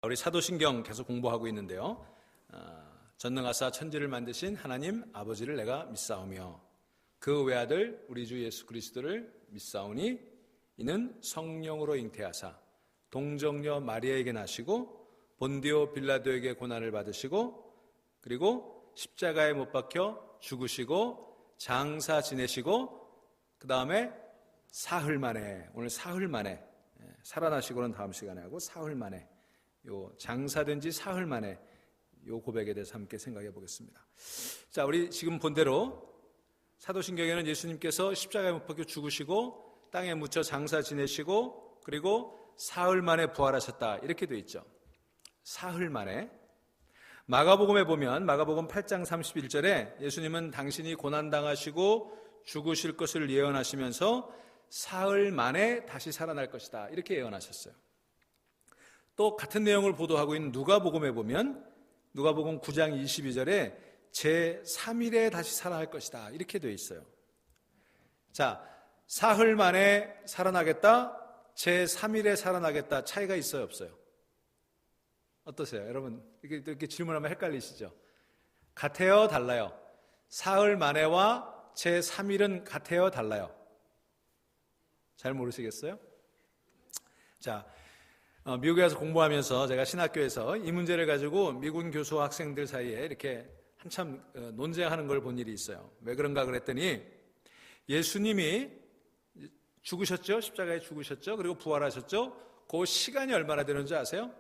우리 사도신경 계속 공부하고 있는데요. 전능하사 천지를 만드신 하나님 아버지를 내가 믿사오며 그 외아들 우리 주 예수 그리스도를 믿사오니 이는 성령으로 잉태하사 동정녀 마리아에게 나시고 본디오 빌라도에게 고난을 받으시고 그리고 십자가에 못 박혀 죽으시고 장사 지내시고 그 다음에 사흘 만에, 오늘 사흘 만에 살아나시고는 다음 시간에 하고 사흘 만에, 요 장사된 지 사흘 만에 요 고백에 대해서 함께 생각해 보겠습니다. 자, 우리 지금 본 대로 사도신경에는 예수님께서 십자가에 못 박혀 죽으시고 땅에 묻혀 장사 지내시고 그리고 사흘 만에 부활하셨다 이렇게 되어 있죠. 사흘 만에. 마가복음에 보면 마가복음 8장 31절에 예수님은 당신이 고난당하시고 죽으실 것을 예언하시면서 사흘 만에 다시 살아날 것이다 이렇게 예언하셨어요. 또 같은 내용을 보도하고 있는 누가복음에 보면 누가복음 9장 22절에 제3일에 다시 살아날 것이다 이렇게 되어 있어요. 자, 사흘 만에 살아나겠다, 제3일에 살아나겠다 차이가 있어요 없어요? 어떠세요? 여러분 이렇게 질문하면 헷갈리시죠? 같아요 달라요? 사흘 만에와 제3일은 같아요 달라요? 잘 모르시겠어요? 자, 미국에 가서 공부하면서 제가 신학교에서 이 문제를 가지고 미군 교수와 학생들 사이에 이렇게 한참 논쟁하는 걸 본 일이 있어요. 왜 그런가 그랬더니 예수님이 죽으셨죠? 십자가에 죽으셨죠? 그리고 부활하셨죠? 그 시간이 얼마나 되는지 아세요?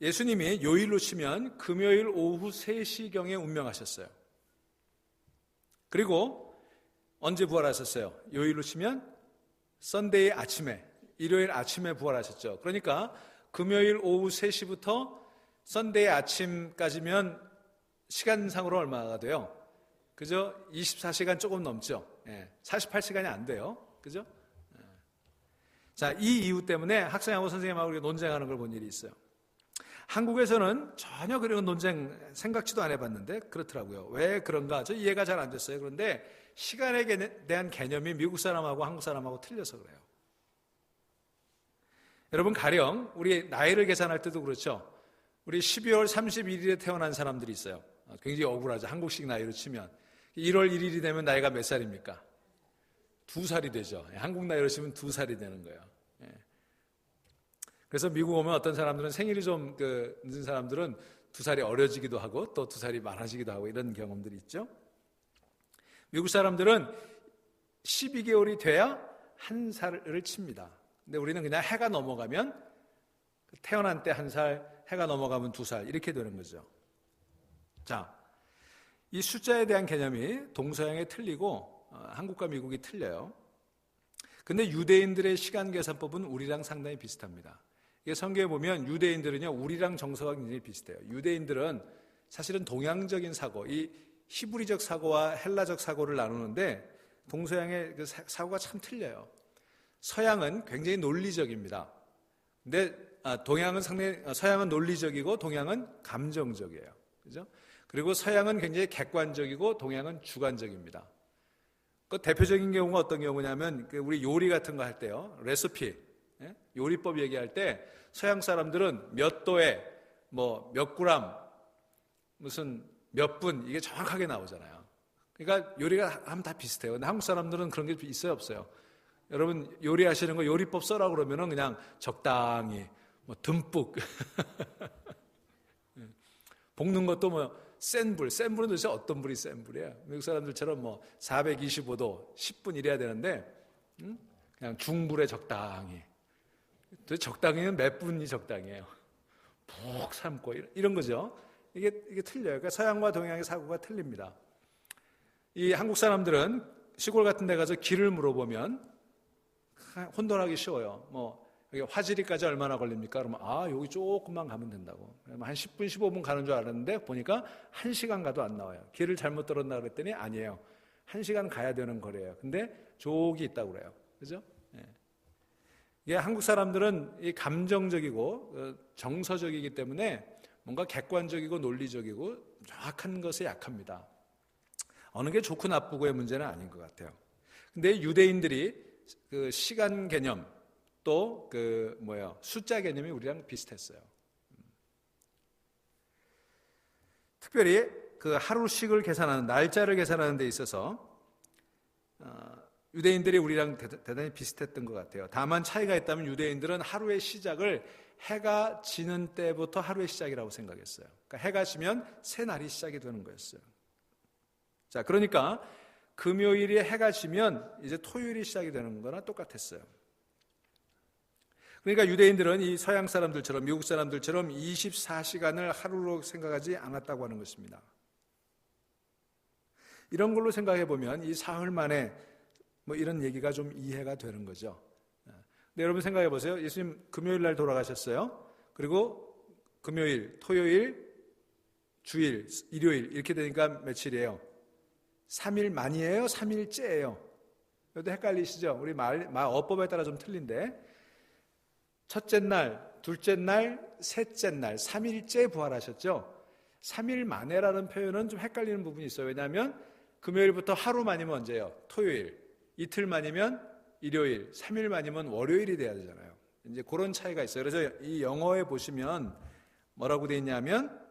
예수님이 요일로 치면 금요일 오후 3시경에 운명하셨어요. 그리고 언제 부활하셨어요? 요일로 치면 썬데이 아침에, 일요일 아침에 부활하셨죠. 그러니까 금요일 오후 3시부터 썬데이 아침까지면 시간상으로 얼마가 돼요? 그죠? 24시간 조금 넘죠. 48시간이 안 돼요. 그죠? 자, 이 이유 때문에 학생하고 선생님하고 논쟁하는 걸 본 일이 있어요. 한국에서는 전혀 그런 논쟁 생각지도 안 해봤는데 그렇더라고요. 왜 그런가? 저 이해가 잘 안 됐어요. 그런데 시간에 대한 개념이 미국 사람하고 한국 사람하고 틀려서 그래요. 여러분 가령 우리 나이를 계산할 때도 그렇죠. 우리 12월 31일에 태어난 사람들이 있어요. 굉장히 억울하죠. 한국식 나이로 치면 1월 1일이 되면 나이가 몇 살입니까? 2살이 되죠. 한국 나이로 치면 2살이 되는 거예요. 그래서 미국 오면 어떤 사람들은 생일이 좀 늦은 사람들은 2살이 어려지기도 하고 또 2살이 많아지기도 하고 이런 경험들이 있죠. 미국 사람들은 12개월이 돼야 1살을 칩니다. 근데 우리는 그냥 해가 넘어가면 태어난 때 1살, 해가 넘어가면 2살 이렇게 되는 거죠. 자, 이 숫자에 대한 개념이 동서양에 틀리고 한국과 미국이 틀려요. 근데 유대인들의 시간 계산법은 우리랑 상당히 비슷합니다. 이게 성경에 보면 유대인들은요 우리랑 정서가 굉장히 비슷해요. 유대인들은 사실은 동양적인 사고, 이 히브리적 사고와 헬라적 사고를 나누는데 동서양의 그 사고가 참 틀려요. 서양은 굉장히 논리적입니다. 근데 서양은 논리적이고 동양은 감정적이에요. 그죠? 그리고 서양은 굉장히 객관적이고 동양은 주관적입니다. 그 대표적인 경우가 어떤 경우냐면 우리 요리 같은 거 할 때요. 레시피, 요리법 얘기할 때 서양 사람들은 몇 도에 몇 그램, 무슨 몇 분 이게 정확하게 나오잖아요. 그러니까 요리가 하면 다 비슷해요. 근데 한국 사람들은 그런 게 있어요 없어요? 여러분 요리하시는 거 요리법 써라 그러면은 그냥 적당히 듬뿍 볶는 것도 센 불은 도대체 어떤 불이 센 불이에요? 미국 사람들처럼 425도 10분 이래야 되는데 그냥 중불에 적당히. 도대체 적당히는 몇 분이 적당해요? 푹 삶고 이런 거죠. 이게 틀려요. 그러니까 서양과 동양의 사고가 틀립니다. 이 한국 사람들은 시골 같은 데 가서 길을 물어보면 혼돈하기 쉬워요. 여기 화지리까지 얼마나 걸립니까? 그러면 여기 조금만 가면 된다고. 한 10분, 15분 가는 줄 알았는데 보니까 1시간 가도 안 나와요. 길을 잘못 들었나 그랬더니 아니에요. 1시간 가야 되는 거리예요. 근데 저기 있다고 그래요. 그죠? 이게 한국 사람들은 이 감정적이고 정서적이기 때문에 뭔가 객관적이고 논리적이고 정확한 것에 약합니다. 어느 게 좋고 나쁘고의 문제는 아닌 것 같아요. 근데 유대인들이 그 시간 개념 또 숫자 개념이 우리랑 비슷했어요. 특별히 그 하루씩을 계산하는, 날짜를 계산하는 데 있어서 유대인들이 우리랑 대단히 비슷했던 것 같아요. 다만 차이가 있다면 유대인들은 하루의 시작을 해가 지는 때부터 하루의 시작이라고 생각했어요. 그러니까 해가 지면 새 날이 시작이 되는 거였어요. 자, 그러니까 금요일이 해가 지면 이제 토요일이 시작이 되는 거나 똑같았어요. 그러니까 유대인들은 이 서양 사람들처럼, 미국 사람들처럼 24시간을 하루로 생각하지 않았다고 하는 것입니다. 이런 걸로 생각해 보면 이 사흘 만에 뭐 이런 얘기가 좀 이해가 되는 거죠. 근데 여러분 생각해 보세요. 예수님 금요일 날 돌아가셨어요. 그리고 금요일, 토요일, 주일, 일요일 이렇게 되니까 며칠이에요? 3일 만이에요? 3일째예요? 이것도 헷갈리시죠? 우리 말 어법에 따라 좀 틀린데, 첫째 날, 둘째 날, 셋째 날, 3일째 부활하셨죠? 3일 만에라는 표현은 좀 헷갈리는 부분이 있어요. 왜냐하면 금요일부터 하루 만이면 언제예요? 토요일. 이틀 만이면 일요일. 3일 만이면 월요일이 돼야 되잖아요. 이제 그런 차이가 있어요. 그래서 이 영어에 보시면 뭐라고 되어 있냐면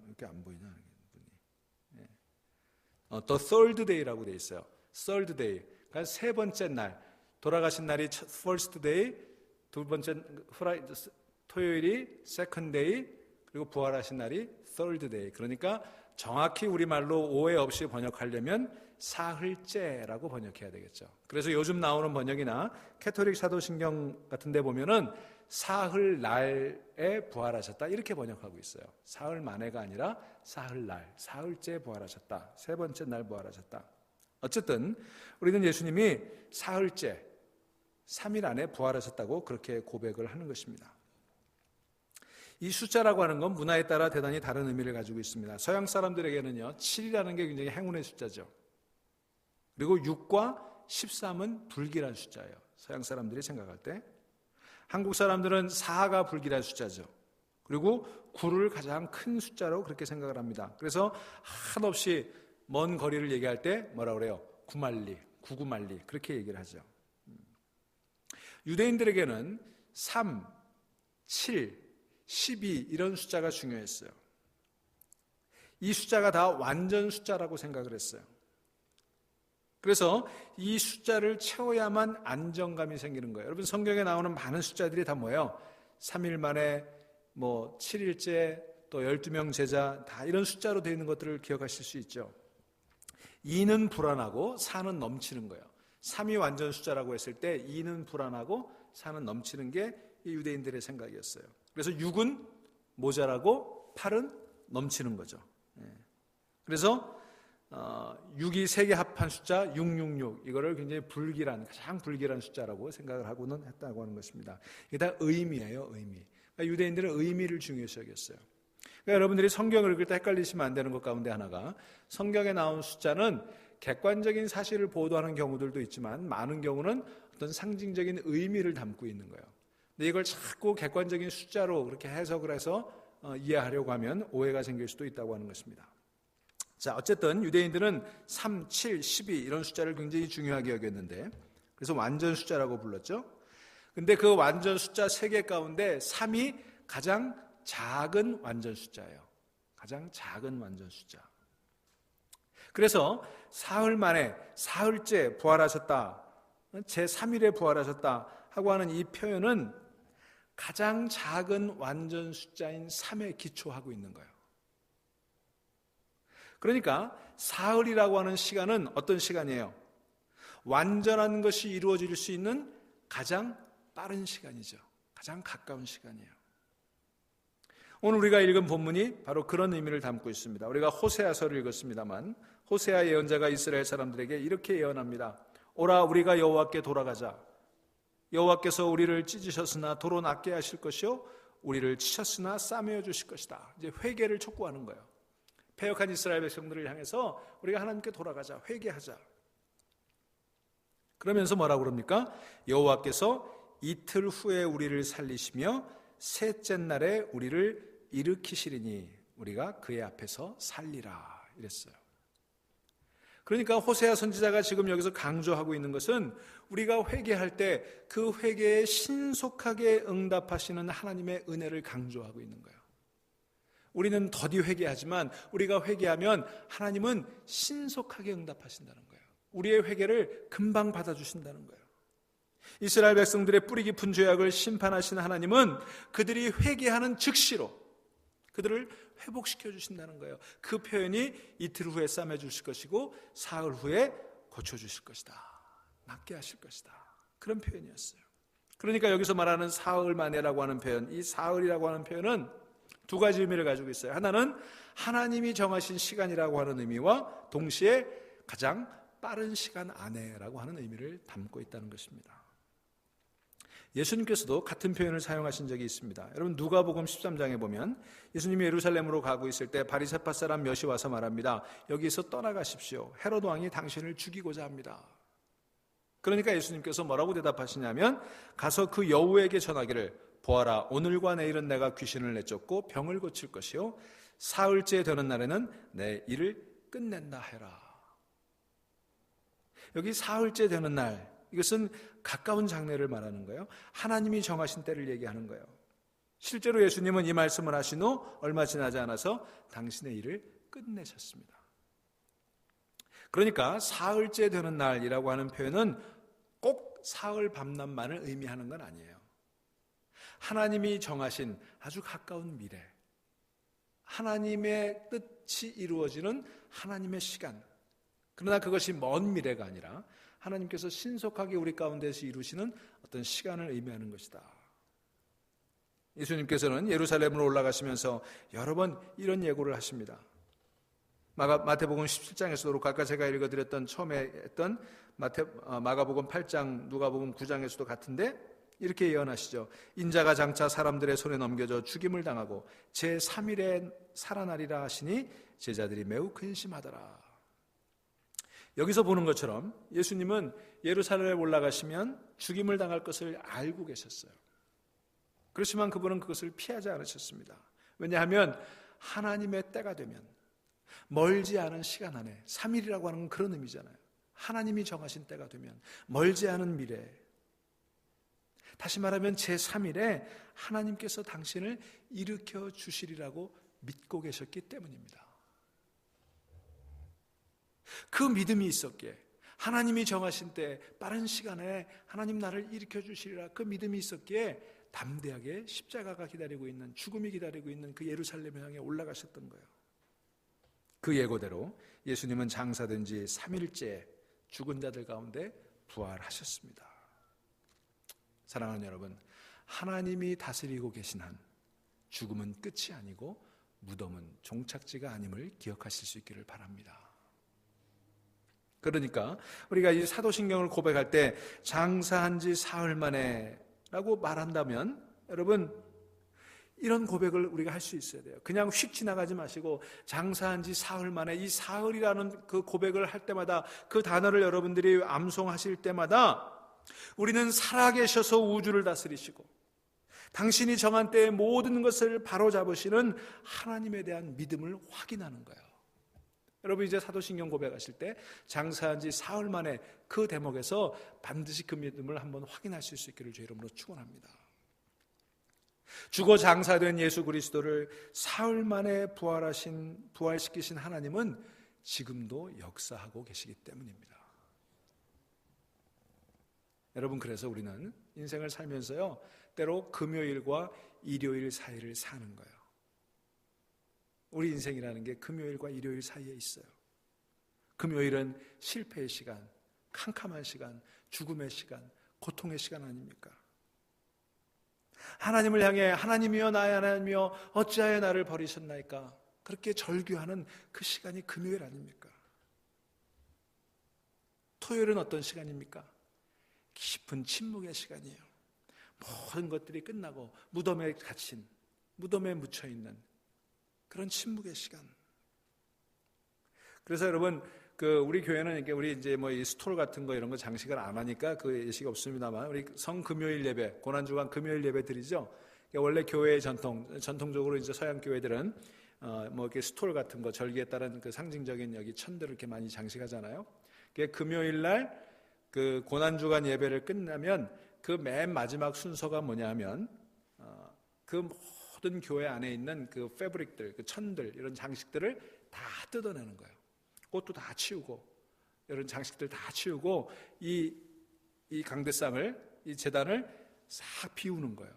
이렇게 안 보이나? The third day라고 되어 있어요. third day. 그러니까 세 번째 날. 돌아가신 날이 first day, 두 번째 토요일이 second day, 그리고 부활하신 날이 third day. 그러니까 정확히 우리말로 오해 없이 번역하려면 사흘째라고 번역해야 되겠죠. 그래서 요즘 나오는 번역이나 캐톨릭 사도신경 같은 데 보면은 사흘 날에 부활하셨다 이렇게 번역하고 있어요. 사흘 만에가 아니라 사흘 날, 사흘째 부활하셨다. 세 번째 날 부활하셨다. 어쨌든 우리는 예수님이 사흘째, 3일 안에 부활하셨다고 그렇게 고백을 하는 것입니다. 이 숫자라고 하는 건 문화에 따라 대단히 다른 의미를 가지고 있습니다. 서양 사람들에게는요, 7이라는 게 굉장히 행운의 숫자죠. 그리고 6과 13은 불길한 숫자예요. 서양 사람들이 생각할 때. 한국 사람들은 4가 불길한 숫자죠. 그리고 9를 가장 큰 숫자로 그렇게 생각을 합니다. 그래서 한없이 먼 거리를 얘기할 때 뭐라고 그래요? 구말리, 구구말리 그렇게 얘기를 하죠. 유대인들에게는 3, 7, 12 이런 숫자가 중요했어요. 이 숫자가 다 완전 숫자라고 생각을 했어요. 그래서 이 숫자를 채워야만 안정감이 생기는 거예요. 여러분 성경에 나오는 많은 숫자들이 다 뭐예요? 3일 만에 7일째 또 12명 제자 다 이런 숫자로 되어 있는 것들을 기억하실 수 있죠. 2는 불안하고 4는 넘치는 거예요. 3이 완전 숫자라고 했을 때 2는 불안하고 4는 넘치는 게 이 유대인들의 생각이었어요. 그래서 6은 모자라고 8은 넘치는 거죠. 그래서 6이 세 개 합한 숫자 666 이거를 굉장히 가장 불길한 숫자라고 생각을 하고는 했다고 하는 것입니다. 이게 다 의미예요. 의미. 그러니까 유대인들은 의미를 중요시 여겼어요. 그러니까 여러분들이 성경을 읽을 때 헷갈리시면 안 되는 것 가운데 하나가 성경에 나온 숫자는 객관적인 사실을 보도하는 경우들도 있지만 많은 경우는 어떤 상징적인 의미를 담고 있는 거예요. 근데 이걸 자꾸 객관적인 숫자로 그렇게 해석을 해서 이해하려고 하면 오해가 생길 수도 있다고 하는 것입니다. 자, 어쨌든 유대인들은 3, 7, 12 이런 숫자를 굉장히 중요하게 여겼는데 그래서 완전 숫자라고 불렀죠. 근데 그 완전 숫자 3개 가운데 3이 가장 작은 완전 숫자예요. 가장 작은 완전 숫자. 그래서 사흘 만에 사흘째 부활하셨다. 제3일에 부활하셨다 하고 하는 이 표현은 가장 작은 완전 숫자인 3에 기초하고 있는 거예요. 그러니까 사흘이라고 하는 시간은 어떤 시간이에요? 완전한 것이 이루어질 수 있는 가장 빠른 시간이죠. 가장 가까운 시간이에요. 오늘 우리가 읽은 본문이 바로 그런 의미를 담고 있습니다. 우리가 호세아서를 읽었습니다만 호세아 예언자가 이스라엘 사람들에게 이렇게 예언합니다. 오라 우리가 여호와께 돌아가자. 여호와께서 우리를 찢으셨으나 도로 낫게 하실 것이요 우리를 치셨으나 싸매어 주실 것이다. 이제 회개를 촉구하는 거예요. 패역한 이스라엘 백성들을 향해서 우리가 하나님께 돌아가자, 회개하자. 그러면서 뭐라고 그럽니까? 여호와께서 이틀 후에 우리를 살리시며 셋째 날에 우리를 일으키시리니 우리가 그의 앞에서 살리라 이랬어요. 그러니까 호세아 선지자가 지금 여기서 강조하고 있는 것은 우리가 회개할 때 그 회개에 신속하게 응답하시는 하나님의 은혜를 강조하고 있는 거예요. 우리는 더디 회개하지만 우리가 회개하면 하나님은 신속하게 응답하신다는 거예요. 우리의 회개를 금방 받아주신다는 거예요. 이스라엘 백성들의 뿌리 깊은 죄악을 심판하신 하나님은 그들이 회개하는 즉시로 그들을 회복시켜 주신다는 거예요. 그 표현이 이틀 후에 싸매 주실 것이고 사흘 후에 고쳐 주실 것이다. 낫게 하실 것이다. 그런 표현이었어요. 그러니까 여기서 말하는 사흘 만에라고 하는 표현, 이 사흘이라고 하는 표현은 두 가지 의미를 가지고 있어요. 하나는 하나님이 정하신 시간이라고 하는 의미와 동시에 가장 빠른 시간 안에라고 하는 의미를 담고 있다는 것입니다. 예수님께서도 같은 표현을 사용하신 적이 있습니다. 여러분 누가복음 13장에 보면 예수님이 예루살렘으로 가고 있을 때 바리새파 사람 몇이 와서 말합니다. 여기서 떠나가십시오. 헤롯 왕이 당신을 죽이고자 합니다. 그러니까 예수님께서 뭐라고 대답하시냐면 가서 그 여우에게 전하기를 보아라 오늘과 내일은 내가 귀신을 내쫓고 병을 고칠 것이요 사흘째 되는 날에는 내 일을 끝낸다 해라. 여기 사흘째 되는 날, 이것은 가까운 장래를 말하는 거예요. 하나님이 정하신 때를 얘기하는 거예요. 실제로 예수님은 이 말씀을 하신 후 얼마 지나지 않아서 당신의 일을 끝내셨습니다. 그러니까 사흘째 되는 날이라고 하는 표현은 꼭 사흘 밤낮만을 의미하는 건 아니에요. 하나님이 정하신 아주 가까운 미래, 하나님의 뜻이 이루어지는 하나님의 시간, 그러나 그것이 먼 미래가 아니라 하나님께서 신속하게 우리 가운데서 이루시는 어떤 시간을 의미하는 것이다. 예수님께서는 예루살렘으로 올라가시면서 여러 번 이런 예고를 하십니다. 마태복음 17장에서도 아까 제가 읽어드렸던 처음에 했던 마가복음 8장, 누가복음 9장에서도 같은데 이렇게 예언하시죠. 인자가 장차 사람들의 손에 넘겨져 죽임을 당하고 제3일에 살아나리라 하시니 제자들이 매우 근심하더라. 여기서 보는 것처럼 예수님은 예루살렘에 올라가시면 죽임을 당할 것을 알고 계셨어요. 그렇지만 그분은 그것을 피하지 않으셨습니다. 왜냐하면 하나님의 때가 되면 멀지 않은 시간 안에, 3일이라고 하는 건 그런 의미잖아요. 하나님이 정하신 때가 되면 멀지 않은 미래, 다시 말하면 제3일에 하나님께서 당신을 일으켜 주시리라고 믿고 계셨기 때문입니다. 그 믿음이 있었기에 하나님이 정하신 때 빠른 시간에 하나님 나를 일으켜 주시리라 그 믿음이 있었기에 담대하게 십자가가 기다리고 있는, 죽음이 기다리고 있는 그 예루살렘 향해 올라가셨던 거예요. 그 예고대로 예수님은 장사된 지 3일째 죽은 자들 가운데 부활하셨습니다. 사랑하는 여러분, 하나님이 다스리고 계신 한 죽음은 끝이 아니고 무덤은 종착지가 아님을 기억하실 수 있기를 바랍니다. 그러니까 우리가 이 사도신경을 고백할 때 장사한 지 사흘 만에 라고 말한다면 여러분 이런 고백을 우리가 할 수 있어야 돼요. 그냥 휙 지나가지 마시고 장사한 지 사흘 만에, 이 사흘이라는 그 고백을 할 때마다, 그 단어를 여러분들이 암송하실 때마다 우리는 살아계셔서 우주를 다스리시고 당신이 정한 때에 모든 것을 바로잡으시는 하나님에 대한 믿음을 확인하는 거예요. 여러분 이제 사도신경 고백하실 때 장사한 지 사흘 만에 그 대목에서 반드시 그 믿음을 한번 확인하실 수 있기를 주 이름으로 축원합니다. 죽어 장사된 예수 그리스도를 사흘 만에 부활시키신 하나님은 지금도 역사하고 계시기 때문입니다. 여러분 그래서 우리는 인생을 살면서요 때로 금요일과 일요일 사이를 사는 거예요. 우리 인생이라는 게 금요일과 일요일 사이에 있어요. 금요일은 실패의 시간, 캄캄한 시간, 죽음의 시간, 고통의 시간 아닙니까? 하나님을 향해 하나님이여 나의 하나님이여 어찌하여 나를 버리셨나이까 그렇게 절규하는 그 시간이 금요일 아닙니까? 토요일은 어떤 시간입니까? 깊은 침묵의 시간이에요. 모든 것들이 끝나고 무덤에 갇힌, 무덤에 묻혀있는 그런 침묵의 시간. 그래서 여러분 우리 교회는 이렇게 우리 이제 이 스톨 같은 거 이런 거 장식을 안 하니까 그 예식이 없습니다만 우리 성금요일 예배, 고난주간 금요일 예배 드리죠. 원래 교회의 전통적으로 이제 서양 교회들은 뭐 이렇게 스톨 같은 거, 절기에 따른 그 상징적인 여기 천들을 이렇게 많이 장식하잖아요. 금요일 날 그 고난주간 예배를 끝나면 그 맨 마지막 순서가 뭐냐면 그 모든 교회 안에 있는 그 패브릭들, 그 천들, 이런 장식들을 다 뜯어내는 거예요. 꽃도 다 치우고 이런 장식들 다 치우고 이 강대상을, 이 제단을 싹 비우는 거예요.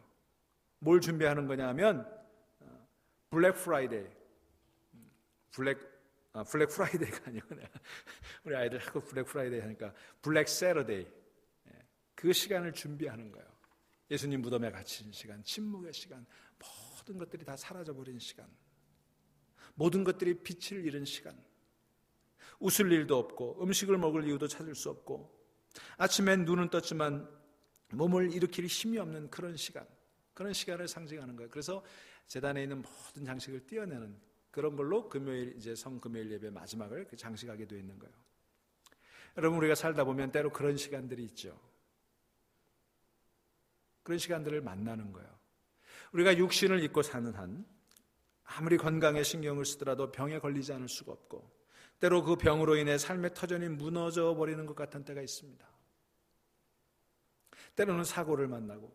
뭘 준비하는 거냐면 블랙 프라이데이, 블랙 프라이데이가 아니고 우리 아이들 자꾸 블랙 프라이데이 하니까 블랙 세러데이, 그 시간을 준비하는 거예요. 예수님 무덤에 갇힌 시간, 침묵의 시간, 모든 것들이 다 사라져버린 시간, 모든 것들이 빛을 잃은 시간, 웃을 일도 없고 음식을 먹을 이유도 찾을 수 없고 아침엔 눈은 떴지만 몸을 일으킬 힘이 없는 그런 시간, 그런 시간을 상징하는 거예요. 그래서 제단에 있는 모든 장식을 떼어내는 그런 걸로 금요일, 이제 성금요일 예배 마지막을 장식하게 되어 있는 거예요. 여러분, 우리가 살다 보면 때로 그런 시간들이 있죠. 그런 시간들을 만나는 거예요. 우리가 육신을 입고 사는 한 아무리 건강에 신경을 쓰더라도 병에 걸리지 않을 수가 없고, 때로 그 병으로 인해 삶의 터전이 무너져 버리는 것 같은 때가 있습니다. 때로는 사고를 만나고,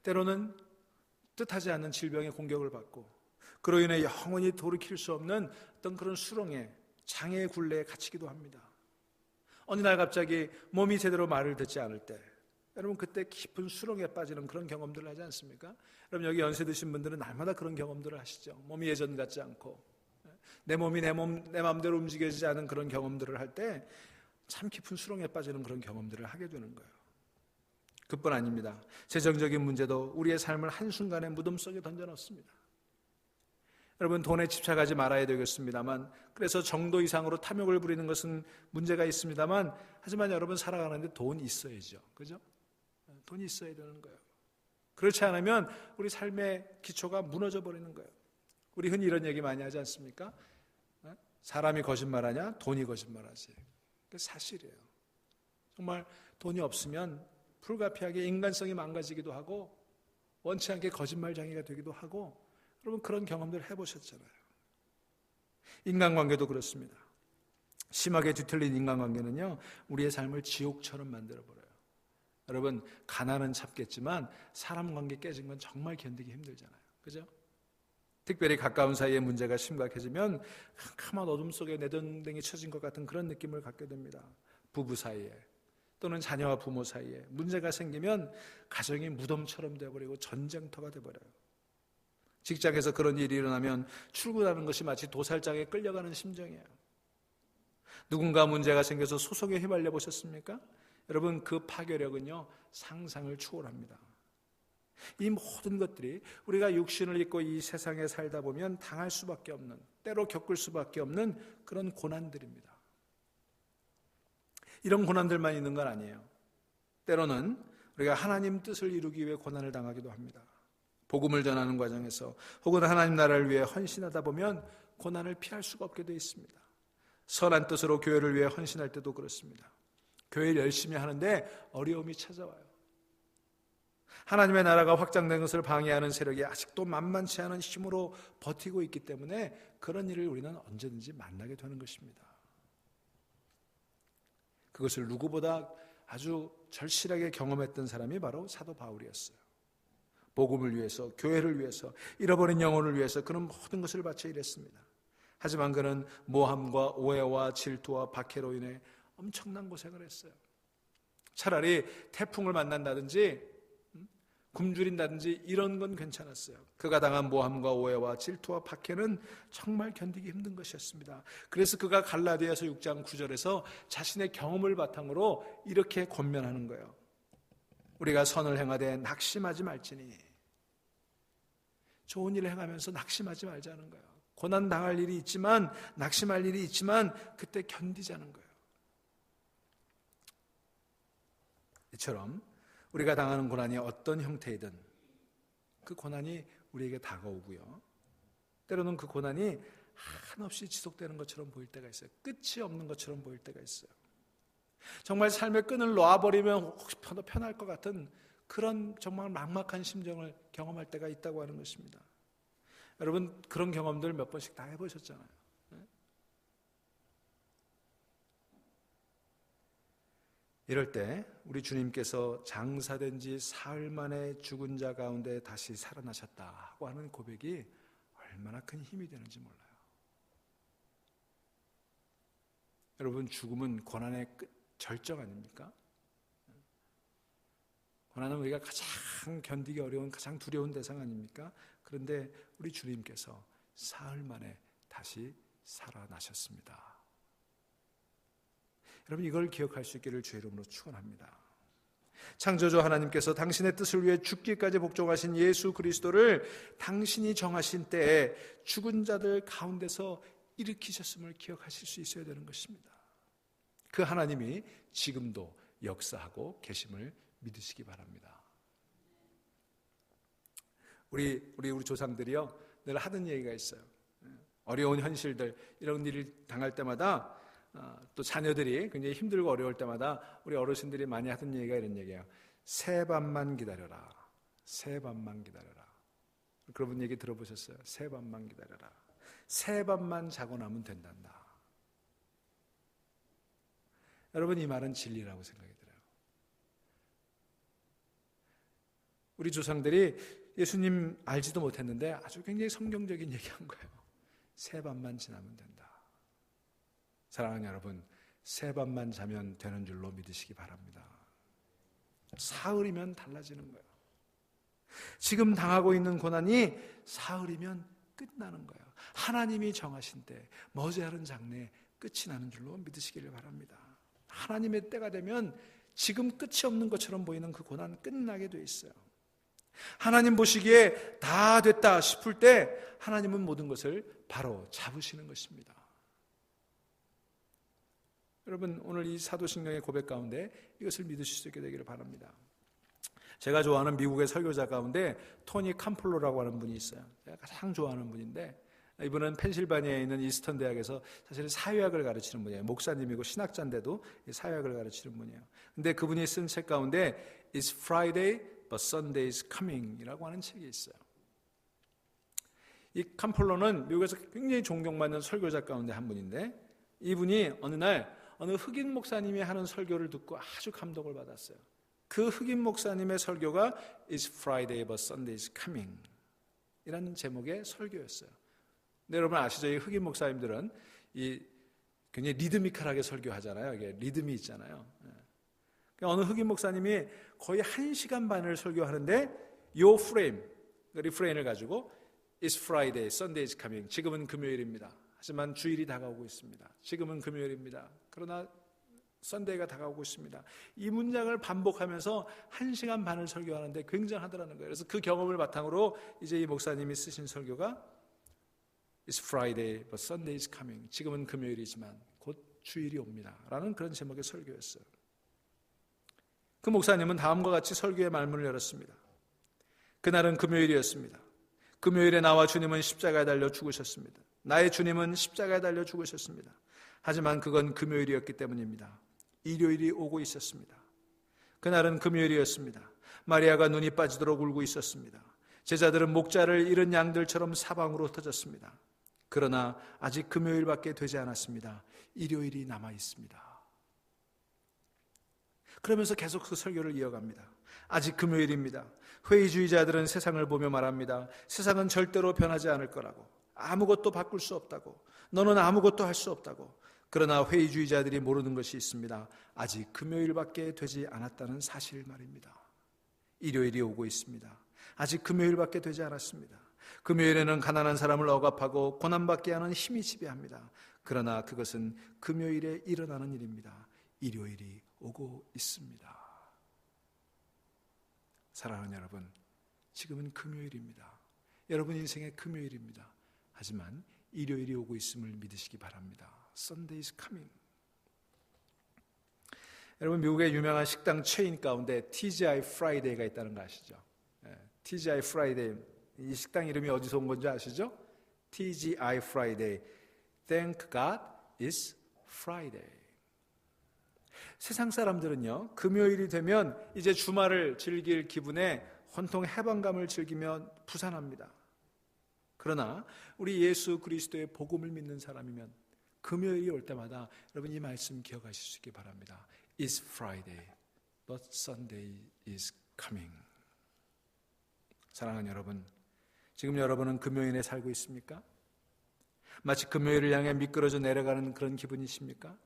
때로는 뜻하지 않는 질병의 공격을 받고, 그로 인해 영원히 돌이킬 수 없는 어떤 그런 수렁에, 장애의 굴레에 갇히기도 합니다. 어느 날 갑자기 몸이 제대로 말을 듣지 않을 때, 여러분 그때 깊은 수렁에 빠지는 그런 경험들을 하지 않습니까? 여러분 여기 연세 드신 분들은 날마다 그런 경험들을 하시죠. 몸이 예전 같지 않고 내 몸이 내 마음대로 움직여지지 않은 그런 경험들을 할 때 참 깊은 수렁에 빠지는 그런 경험들을 하게 되는 거예요. 그뿐 아닙니다. 재정적인 문제도 우리의 삶을 한순간에 무덤 속에 던져넣습니다. 여러분 돈에 집착하지 말아야 되겠습니다만, 그래서 정도 이상으로 탐욕을 부리는 것은 문제가 있습니다만, 하지만 여러분 살아가는데 돈 있어야죠. 그죠? 돈이 있어야 되는 거예요. 그렇지 않으면 우리 삶의 기초가 무너져 버리는 거예요. 우리 흔히 이런 얘기 많이 하지 않습니까? 사람이 거짓말하냐? 돈이 거짓말하지. 그게 사실이에요. 정말 돈이 없으면 불가피하게 인간성이 망가지기도 하고 원치 않게 거짓말쟁이가 되기도 하고, 여러분 그런 경험들 해보셨잖아요. 인간관계도 그렇습니다. 심하게 뒤틀린 인간관계는요, 우리의 삶을 지옥처럼 만들어버려요. 여러분 가난은 참겠지만 사람 관계 깨진 건 정말 견디기 힘들잖아요. 그죠? 특별히 가까운 사이에 문제가 심각해지면 캄캄한 어둠 속에 내동댕이 쳐진 것 같은 그런 느낌을 갖게 됩니다. 부부 사이에 또는 자녀와 부모 사이에 문제가 생기면 가정이 무덤처럼 되어버리고 전쟁터가 되어버려요. 직장에서 그런 일이 일어나면 출근하는 것이 마치 도살장에 끌려가는 심정이에요. 누군가 문제가 생겨서 소송에 휘말려 보셨습니까? 여러분 그 파괴력은요 상상을 초월합니다. 이 모든 것들이 우리가 육신을 입고 이 세상에 살다 보면 당할 수밖에 없는, 때로 겪을 수밖에 없는 그런 고난들입니다. 이런 고난들만 있는 건 아니에요. 때로는 우리가 하나님 뜻을 이루기 위해 고난을 당하기도 합니다. 복음을 전하는 과정에서 혹은 하나님 나라를 위해 헌신하다 보면 고난을 피할 수가 없게 되어 있습니다. 선한 뜻으로 교회를 위해 헌신할 때도 그렇습니다. 교회를 열심히 하는데 어려움이 찾아와요. 하나님의 나라가 확장된 것을 방해하는 세력이 아직도 만만치 않은 힘으로 버티고 있기 때문에 그런 일을 우리는 언제든지 만나게 되는 것입니다. 그것을 누구보다 아주 절실하게 경험했던 사람이 바로 사도 바울이었어요. 복음을 위해서, 교회를 위해서, 잃어버린 영혼을 위해서 그는 모든 것을 바쳐 일했습니다. 하지만 그는 모함과 오해와 질투와 박해로 인해 엄청난 고생을 했어요. 차라리 태풍을 만난다든지 굶주린다든지 이런 건 괜찮았어요. 그가 당한 모함과 오해와 질투와 박해는 정말 견디기 힘든 것이었습니다. 그래서 그가 갈라디아서 6장 9절에서 자신의 경험을 바탕으로 이렇게 권면하는 거예요. 우리가 선을 행하되 낙심하지 말지니. 좋은 일을 행하면서 낙심하지 말자는 거예요. 고난 당할 일이 있지만, 낙심할 일이 있지만 그때 견디자는 거예요. 이처럼 우리가 당하는 고난이 어떤 형태이든 그 고난이 우리에게 다가오고요, 때로는 그 고난이 한없이 지속되는 것처럼 보일 때가 있어요. 끝이 없는 것처럼 보일 때가 있어요. 정말 삶의 끈을 놓아버리면 혹시 편할 것 같은 그런 정말 막막한 심정을 경험할 때가 있다고 하는 것입니다. 여러분 그런 경험들 몇 번씩 다 해보셨잖아요. 이럴 때 우리 주님께서 장사된 지 사흘 만에 죽은 자 가운데 다시 살아나셨다고 하는 고백이 얼마나 큰 힘이 되는지 몰라요. 여러분 죽음은 고난의 절정 아닙니까? 고난은 우리가 가장 견디기 어려운 가장 두려운 대상 아닙니까? 그런데 우리 주님께서 사흘 만에 다시 살아나셨습니다. 여러분 이걸 기억할 수 있기를 주의 이름으로 축원합니다. 창조주 하나님께서 당신의 뜻을 위해 죽기까지 복종하신 예수 그리스도를 당신이 정하신 때에 죽은 자들 가운데서 일으키셨음을 기억하실 수 있어야 되는 것입니다. 그 하나님이 지금도 역사하고 계심을 믿으시기 바랍니다. 우리 조상들이요 늘 하던 얘기가 있어요. 어려운 현실들 이런 일을 당할 때마다 또 자녀들이 굉장히 힘들고 어려울 때마다 우리 어르신들이 많이 하던 얘기가 이런 얘기예요. 새밤만 기다려라. 새밤만 기다려라. 그런 얘기 들어보셨어요? 새밤만 기다려라. 새밤만 자고 나면 된단다. 여러분 이 말은 진리라고 생각이 들어요. 우리 조상들이 예수님 알지도 못했는데 아주 굉장히 성경적인 얘기한 거예요. 새밤만 지나면 된다. 사랑하는 여러분, 새밤만 자면 되는 줄로 믿으시기 바랍니다. 사흘이면 달라지는 거예요. 지금 당하고 있는 고난이 사흘이면 끝나는 거예요. 하나님이 정하신 때 머지않은 장래에 끝이 나는 줄로 믿으시기를 바랍니다. 하나님의 때가 되면 지금 끝이 없는 것처럼 보이는 그 고난 끝나게 돼 있어요. 하나님 보시기에 다 됐다 싶을 때 하나님은 모든 것을 바로 잡으시는 것입니다. 여러분 오늘 이 사도신경의 고백 가운데 이것을 믿으실 수 있게 되기를 바랍니다. 제가 좋아하는 미국의 설교자 가운데 토니 캄플로라고 하는 분이 있어요. 제가 가장 좋아하는 분인데 이분은 펜실바니아에 있는 이스턴 대학에서 사실은 사회학을 가르치는 분이에요. 목사님이고 신학자인데도 사회학을 가르치는 분이에요. 근데 그분이 쓴 책 가운데 It's Friday but Sunday is coming 이라고 하는 책이 있어요. 이 캄플로는 미국에서 굉장히 존경받는 설교자 가운데 한 분인데 이분이 어느 날 어느 흑인 목사님이 하는 설교를 듣고 아주 감동을 받았어요. 그 흑인 목사님의 설교가 It's Friday but Sunday is coming 이라는 제목의 설교였어요. 근데 여러분 아시죠? 이 흑인 목사님들은 이 굉장히 리드미컬하게 설교하잖아요. 이게 리듬이 있잖아요. 어느 흑인 목사님이 거의 1시간 반을 설교하는데 요 프레임, 리프레인을 가지고 It's Friday, Sunday is coming. 지금은 금요일입니다. 하지만 주일이 다가오고 있습니다. 지금은 금요일입니다. 그러나 썬데이가 다가오고 있습니다. 이 문장을 반복하면서 1시간 반을 설교하는데 굉장하더라는 거예요. 그래서 그 경험을 바탕으로 이제 이 목사님이 쓰신 설교가 It's Friday, but Sunday is coming. 지금은 금요일이지만 곧 주일이 옵니다. 라는 그런 제목의 설교였어요. 그 목사님은 다음과 같이 설교의 말문을 열었습니다. 그날은 금요일이었습니다. 금요일에 나와 주님은 십자가에 달려 죽으셨습니다. 나의 주님은 십자가에 달려 죽으셨습니다. 하지만 그건 금요일이었기 때문입니다. 일요일이 오고 있었습니다. 그날은 금요일이었습니다. 마리아가 눈이 빠지도록 울고 있었습니다. 제자들은 목자를 잃은 양들처럼 사방으로 흩어졌습니다. 그러나 아직 금요일밖에 되지 않았습니다. 일요일이 남아 있습니다. 그러면서 계속 그 설교를 이어갑니다. 아직 금요일입니다. 회의주의자들은 세상을 보며 말합니다. 세상은 절대로 변하지 않을 거라고. 아무것도 바꿀 수 없다고. 너는 아무것도 할 수 없다고. 그러나 회의주의자들이 모르는 것이 있습니다. 아직 금요일밖에 되지 않았다는 사실 말입니다. 일요일이 오고 있습니다. 아직 금요일밖에 되지 않았습니다. 금요일에는 가난한 사람을 억압하고 고난받게 하는 힘이 지배합니다. 그러나 그것은 금요일에 일어나는 일입니다. 일요일이 오고 있습니다. 사랑하는 여러분, 지금은 금요일입니다. 여러분 인생의 금요일입니다. 하지만 일요일이 오고 있음을 믿으시기 바랍니다. Sunday is coming. 여러분 미국의 유명한 식당 체인 가운데 TGI 프라이데이가 있다는 거 아시죠? TGI 프라이데이, 이 식당 이름이 어디서 온 건지 아시죠? TGI 프라이데이, Thank God it's Friday. 세상 사람들은요 금요일이 되면 이제 주말을 즐길 기분에 온통 해방감을 즐기며 부산합니다. 그러나 우리 예수 그리스도의 복음을 믿는 사람이면 금요일이 올 때마다 여러분 이 말씀 기억하실 수 있기 바랍니다. It's Friday, but Sunday is coming. 사랑하는 여러분, 지금 여러분은 금요일에 살고 있습니까? 마치 금요일을 향해 미끄러져 내려가는 그런 기분이십니까?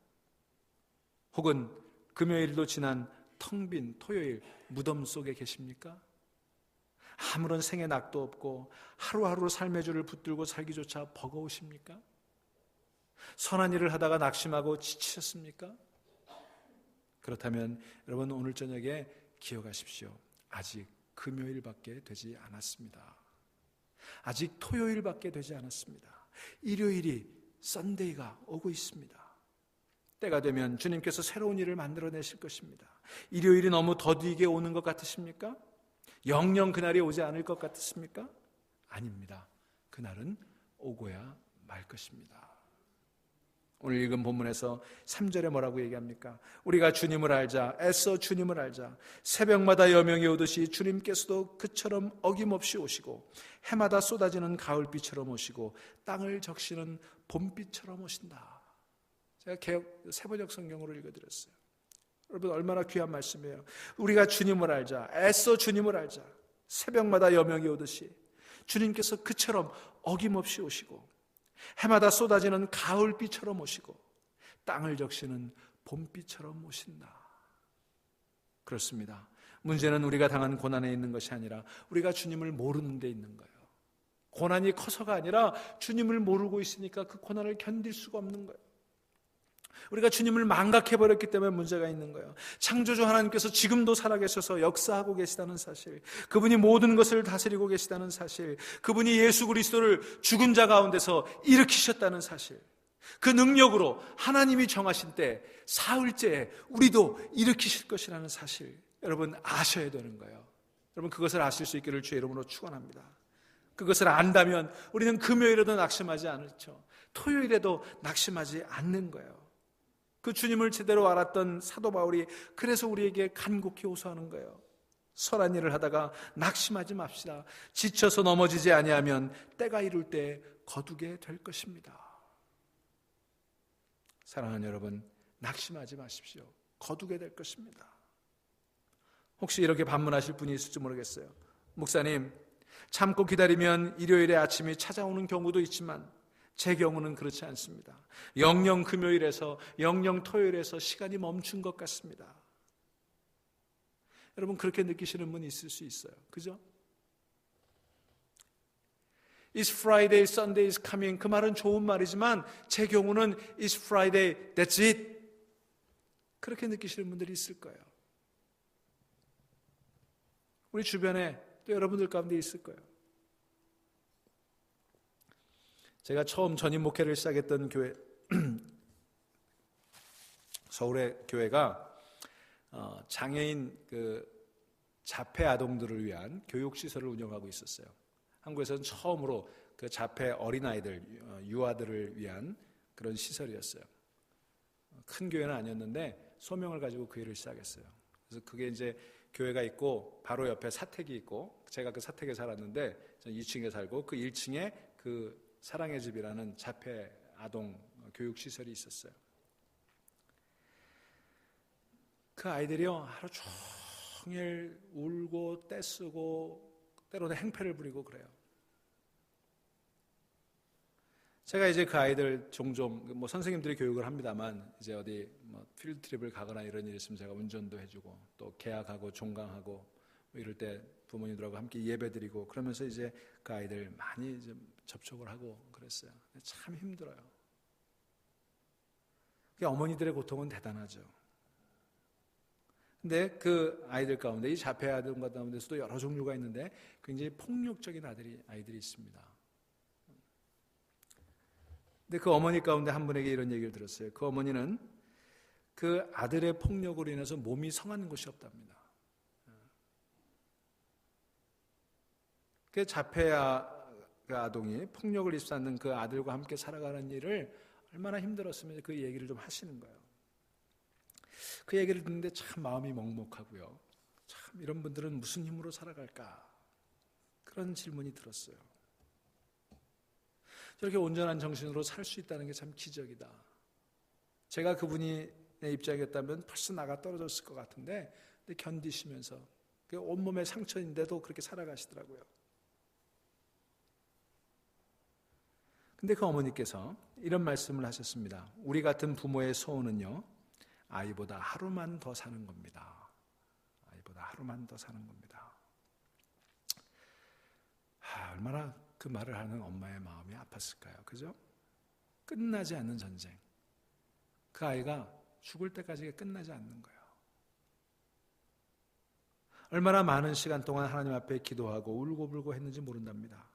혹은 금요일도 지난 텅 빈 토요일 무덤 속에 계십니까? 아무런 생의 낙도 없고 하루하루 삶의 줄을 붙들고 살기조차 버거우십니까? 선한 일을 하다가 낙심하고 지치셨습니까? 그렇다면 여러분 오늘 저녁에 기억하십시오. 아직 금요일밖에 되지 않았습니다. 아직 토요일밖에 되지 않았습니다. 일요일이 썬데이가 오고 있습니다. 때가 되면 주님께서 새로운 일을 만들어내실 것입니다. 일요일이 너무 더디게 오는 것 같으십니까? 영영 그날이 오지 않을 것 같으십니까? 아닙니다. 그날은 오고야 말 것입니다. 오늘 읽은 본문에서 3절에 뭐라고 얘기합니까? 우리가 주님을 알자, 애써 주님을 알자. 새벽마다 여명이 오듯이 주님께서도 그처럼 어김없이 오시고 해마다 쏟아지는 가을비처럼 오시고 땅을 적시는 봄비처럼 오신다. 제가 개역 세번역 성경으로 읽어드렸어요. 여러분 얼마나 귀한 말씀이에요. 우리가 주님을 알자, 애써 주님을 알자. 새벽마다 여명이 오듯이 주님께서 그처럼 어김없이 오시고 해마다 쏟아지는 가을비처럼 오시고 땅을 적시는 봄비처럼 오신다. 그렇습니다. 문제는 우리가 당한 고난에 있는 것이 아니라 우리가 주님을 모르는 데 있는 거예요. 고난이 커서가 아니라 주님을 모르고 있으니까 그 고난을 견딜 수가 없는 거예요. 우리가 주님을 망각해버렸기 때문에 문제가 있는 거예요. 창조주 하나님께서 지금도 살아계셔서 역사하고 계시다는 사실, 그분이 모든 것을 다스리고 계시다는 사실, 그분이 예수 그리스도를 죽은 자 가운데서 일으키셨다는 사실, 그 능력으로 하나님이 정하신 때 사흘째에 우리도 일으키실 것이라는 사실, 여러분 아셔야 되는 거예요. 여러분 그것을 아실 수 있기를 주의 이름으로 축원합니다. 그것을 안다면 우리는 금요일에도 낙심하지 않죠. 토요일에도 낙심하지 않는 거예요. 그 주님을 제대로 알았던 사도 바울이 그래서 우리에게 간곡히 호소하는 거예요. 선한 일을 하다가 낙심하지 맙시다. 지쳐서 넘어지지 아니하면 때가 이룰 때 거두게 될 것입니다. 사랑하는 여러분, 낙심하지 마십시오. 거두게 될 것입니다. 혹시 이렇게 반문하실 분이 있을지 모르겠어요. 목사님, 참고 기다리면 일요일에 아침이 찾아오는 경우도 있지만 제 경우는 그렇지 않습니다. 영영 금요일에서 영영 토요일에서 시간이 멈춘 것 같습니다. 여러분 그렇게 느끼시는 분이 있을 수 있어요. 그죠? It's Friday, Sunday is coming. 그 말은 좋은 말이지만 제 경우는 It's Friday, that's it. 그렇게 느끼시는 분들이 있을 거예요. 우리 주변에 또 여러분들 가운데 있을 거예요. 제가 처음 전임 목회를 시작했던 교회, 서울의 교회가 장애인 자폐 아동들을 위한 교육시설을 운영하고 있었어요. 한국에서는 처음으로 그 자폐 어린아이들, 유아들을 위한 그런 시설이었어요. 큰 교회는 아니었는데 소명을 가지고 그 일을 시작했어요. 그래서 그게 이제 교회가 있고 바로 옆에 사택이 있고, 제가 그 사택에 살았는데 저는 2층에 살고 그 1층에 그 사랑의 집이라는 자폐 아동 교육시설이 있었어요. 그 아이들이요 하루 종일 울고 떼쓰고 때로는 행패를 부리고 그래요. 제가 이제 그 아이들 종종 뭐 선생님들이 교육을 합니다만 이제 어디 뭐 필드 트립을 가거나 이런 일이 있으면 제가 운전도 해주고 또 개학하고 종강하고 뭐 이럴 때 부모님들하고 함께 예배드리고 그러면서 이제 그 아이들 많이 이제 접촉을 하고 그랬어요. 참 힘들어요. 어머니들의 고통은 대단하죠. 근데 그 아이들 가운데 이 자폐 아이들 가운데서도 여러 종류가 있는데 굉장히 폭력적인 아이들이 있습니다. 근데 그 어머니 가운데 한 분에게 이런 얘기를 들었어요. 그 어머니는 그 아들의 폭력으로 인해서 몸이 성하는 것이 없답니다. 그 자폐 아동이 폭력을 입사하는 그 아들과 함께 살아가는 일을 얼마나 힘들었으면 그 얘기를 좀 하시는 거예요. 그 얘기를 듣는데 참 마음이 먹먹하고요. 참 이런 분들은 무슨 힘으로 살아갈까? 그런 질문이 들었어요. 저렇게 온전한 정신으로 살 수 있다는 게 참 기적이다. 제가 그분이 내 입장이었다면 벌써 나가 떨어졌을 것 같은데 견디시면서 온몸에 상처인데도 그렇게 살아가시더라고요. 근데 그 어머니께서 이런 말씀을 하셨습니다. 우리 같은 부모의 소원은요, 아이보다 하루만 더 사는 겁니다. 아이보다 하루만 더 사는 겁니다. 얼마나 그 말을 하는 엄마의 마음이 아팠을까요? 그죠? 끝나지 않는 전쟁. 그 아이가 죽을 때까지 끝나지 않는 거예요. 얼마나 많은 시간 동안 하나님 앞에 기도하고 울고불고 했는지 모른답니다.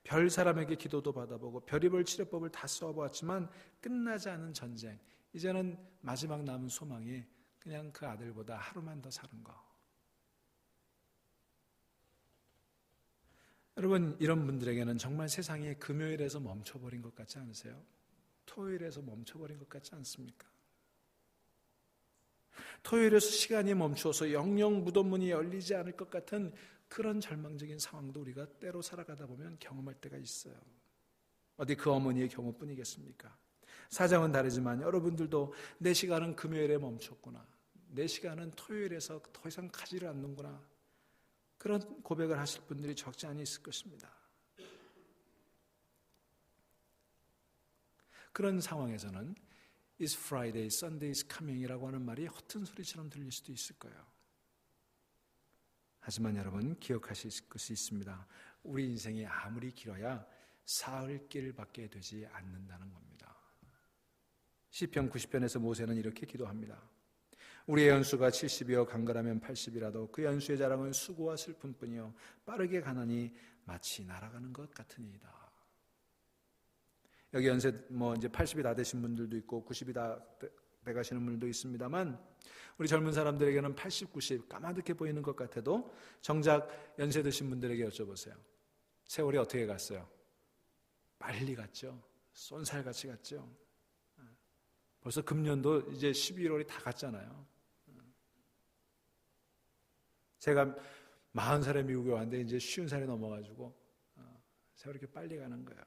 별 사람에게 기도도 받아보고 별의별 치료법을 다 써보았지만 끝나지 않은 전쟁. 이제는 마지막 남은 소망이 그냥 그 아들보다 하루만 더 사는 거. 여러분, 이런 분들에게는 정말 세상이 금요일에서 멈춰버린 것 같지 않으세요? 토요일에서 멈춰버린 것 같지 않습니까? 토요일에서 시간이 멈추어서 영영 무덤문이 열리지 않을 것 같은 그런 절망적인 상황도 우리가 때로 살아가다 보면 경험할 때가 있어요. 어디 그 어머니의 경우뿐이겠습니까? 사정은 다르지만 여러분들도 내 시간은 금요일에 멈췄구나, 내 시간은 토요일에서 더 이상 가지를 않는구나, 그런 고백을 하실 분들이 적지 않이 있을 것입니다. 그런 상황에서는 It's Friday, Sunday is coming 이라고 하는 말이 허튼 소리처럼 들릴 수도 있을 거예요. 하지만 여러분, 기억하실 것이 있습니다. 우리 인생이 아무리 길어야 사흘길밖에 되지 않는다는 겁니다. 시편 90편에서 모세는 이렇게 기도합니다. 우리의 연수가 70이요 강건하면 80이라도 그 연수의 자랑은 수고와 슬픔뿐이요 빠르게 가나니 마치 날아가는 것 같으니이다. 여기 연세 이제 80이 다 되신 분들도 있고 90이 다 돼가시는 분들도 있습니다만, 우리 젊은 사람들에게는 80, 90 까마득해 보이는 것 같아도 정작 연세 드신 분들에게 여쭤보세요. 세월이 어떻게 갔어요? 빨리 갔죠. 쏜살같이 갔죠. 벌써 금년도 이제 12월이 다 갔잖아요. 제가 40살에 미국에 왔는데 이제 50살이 넘어가지고 세월이 이렇게 빨리 가는 거예요.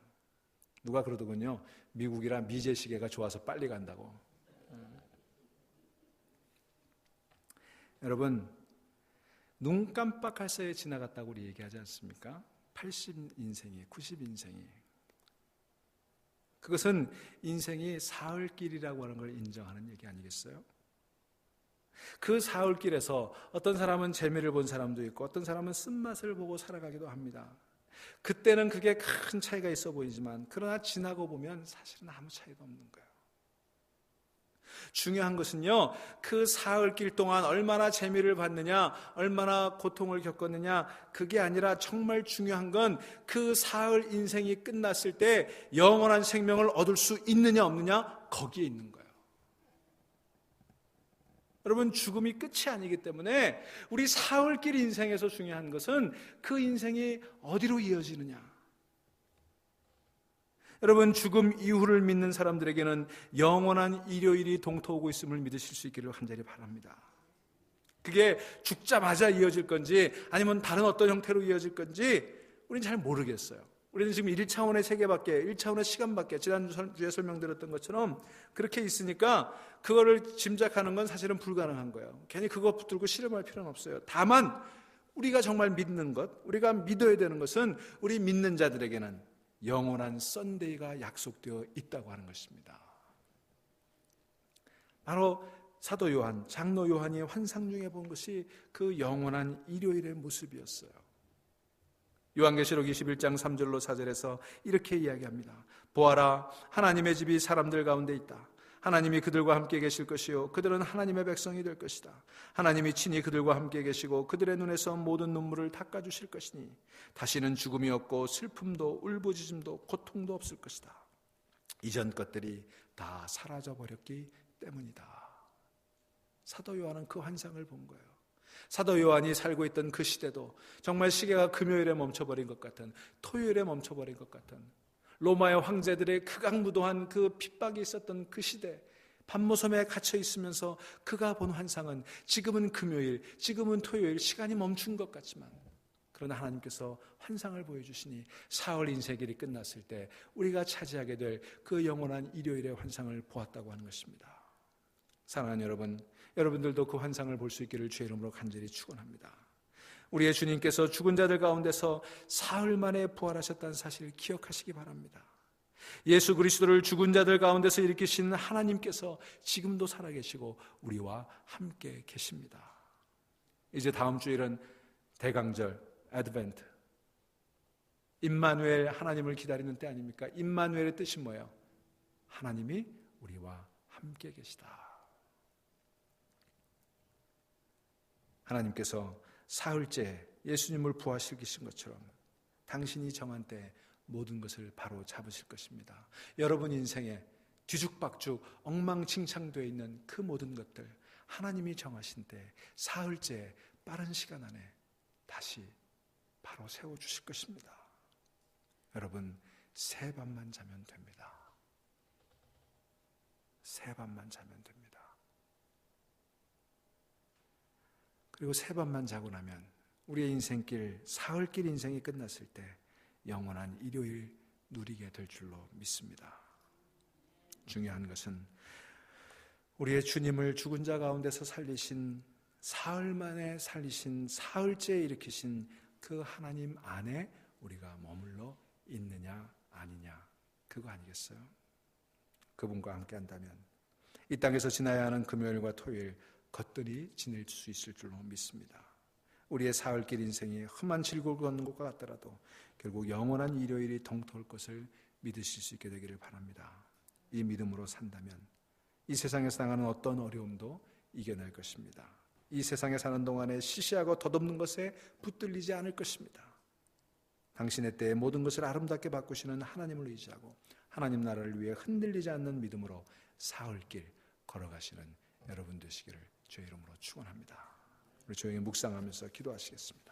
누가 그러더군요. 미국이라 미제 시계가 좋아서 빨리 간다고. 여러분, 눈 깜빡할 새에 지나갔다고 우리 얘기하지 않습니까? 80인생이, 90인생이. 그것은 인생이 사흘길이라고 하는 걸 인정하는 얘기 아니겠어요? 그 사흘길에서 어떤 사람은 재미를 본 사람도 있고 어떤 사람은 쓴맛을 보고 살아가기도 합니다. 그때는 그게 큰 차이가 있어 보이지만 그러나 지나고 보면 사실은 아무 차이도 없는 거예요. 중요한 것은요, 그 사흘길 동안 얼마나 재미를 받느냐, 얼마나 고통을 겪었느냐, 그게 아니라 정말 중요한 건 그 사흘 인생이 끝났을 때 영원한 생명을 얻을 수 있느냐 없느냐, 거기에 있는 거예요. 여러분, 죽음이 끝이 아니기 때문에 우리 사흘길 인생에서 중요한 것은 그 인생이 어디로 이어지느냐. 여러분, 죽음 이후를 믿는 사람들에게는 영원한 일요일이 동토오고 있음을 믿으실 수 있기를 간절히 바랍니다. 그게 죽자마자 이어질 건지 아니면 다른 어떤 형태로 이어질 건지 우리는 잘 모르겠어요. 우리는 지금 1차원의 세계밖에, 1차원의 시간밖에, 지난주에 설명드렸던 것처럼 그렇게 있으니까 그거를 짐작하는 건 사실은 불가능한 거예요. 괜히 그거 붙들고 실험할 필요는 없어요. 다만 우리가 정말 믿는 것, 우리가 믿어야 되는 것은 우리 믿는 자들에게는 영원한 썬데이가 약속되어 있다고 하는 것입니다. 바로 사도 요한, 장로 요한이 환상 중에 본 것이 그 영원한 일요일의 모습이었어요. 요한계시록 21장 3절로 4절에서 이렇게 이야기합니다. 보아라, 하나님의 집이 사람들 가운데 있다. 하나님이 그들과 함께 계실 것이요 그들은 하나님의 백성이 될 것이다. 하나님이 친히 그들과 함께 계시고 그들의 눈에서 모든 눈물을 닦아주실 것이니 다시는 죽음이 없고 슬픔도 울부짖음도 고통도 없을 것이다. 이전 것들이 다 사라져버렸기 때문이다. 사도 요한은 그 환상을 본 거예요. 사도 요한이 살고 있던 그 시대도 정말 시계가 금요일에 멈춰버린 것 같은, 토요일에 멈춰버린 것 같은, 로마의 황제들의 극악무도한 그 핍박이 있었던 그 시대, 판모섬에 갇혀 있으면서 그가 본 환상은 지금은 금요일, 지금은 토요일, 시간이 멈춘 것 같지만 그러나 하나님께서 환상을 보여주시니 사흘 인생길이 끝났을 때 우리가 차지하게 될 그 영원한 일요일의 환상을 보았다고 하는 것입니다. 사랑하는 여러분, 여러분들도 그 환상을 볼 수 있기를 주의 이름으로 간절히 축원합니다. 우리의 주님께서 죽은 자들 가운데서 사흘 만에 부활하셨다는 사실을 기억하시기 바랍니다. 예수 그리스도를 죽은 자들 가운데서 일으키신 하나님께서 지금도 살아계시고 우리와 함께 계십니다. 이제 다음 주일은 대강절, 애드벤트, 임마누엘, 하나님을 기다리는 때 아닙니까? 임마누엘의 뜻이 뭐예요? 하나님이 우리와 함께 계시다. 하나님께서 사흘째 예수님을 부활시키신 것처럼 당신이 정한 때 모든 것을 바로 잡으실 것입니다. 여러분 인생에 뒤죽박죽 엉망진창되어 있는 그 모든 것들 하나님이 정하신 때 사흘째 빠른 시간 안에 다시 바로 세워주실 것입니다. 여러분, 새 밤만 자면 됩니다. 새 밤만 자면 됩니다. 그리고 새 밤만 자고 나면 우리의 인생길, 사흘길 인생이 끝났을 때 영원한 일요일 누리게 될 줄로 믿습니다. 중요한 것은 우리의 주님을 죽은 자 가운데서 살리신, 사흘 만에 살리신, 사흘째 일으키신 그 하나님 안에 우리가 머물러 있느냐 아니냐, 그거 아니겠어요? 그분과 함께 한다면 이 땅에서 지나야 하는 금요일과 토요일 겉들이 지낼 수 있을 줄로 믿습니다. 우리의 사흘길 인생이 험한 질곡을 걷는 것과 같더라도 결국 영원한 일요일이 동토할 것을 믿으실 수 있게 되기를 바랍니다. 이 믿음으로 산다면 이 세상에서 당하는 어떤 어려움도 이겨낼 것입니다. 이 세상에 사는 동안에 시시하고 덧없는 것에 붙들리지 않을 것입니다. 당신의 때에 모든 것을 아름답게 바꾸시는 하나님을 의지하고 하나님 나라를 위해 흔들리지 않는 믿음으로 사흘길 걸어가시는 여러분 되시기를 주의 이름으로 축원합니다. 우리 조용히 묵상하면서 기도하시겠습니다.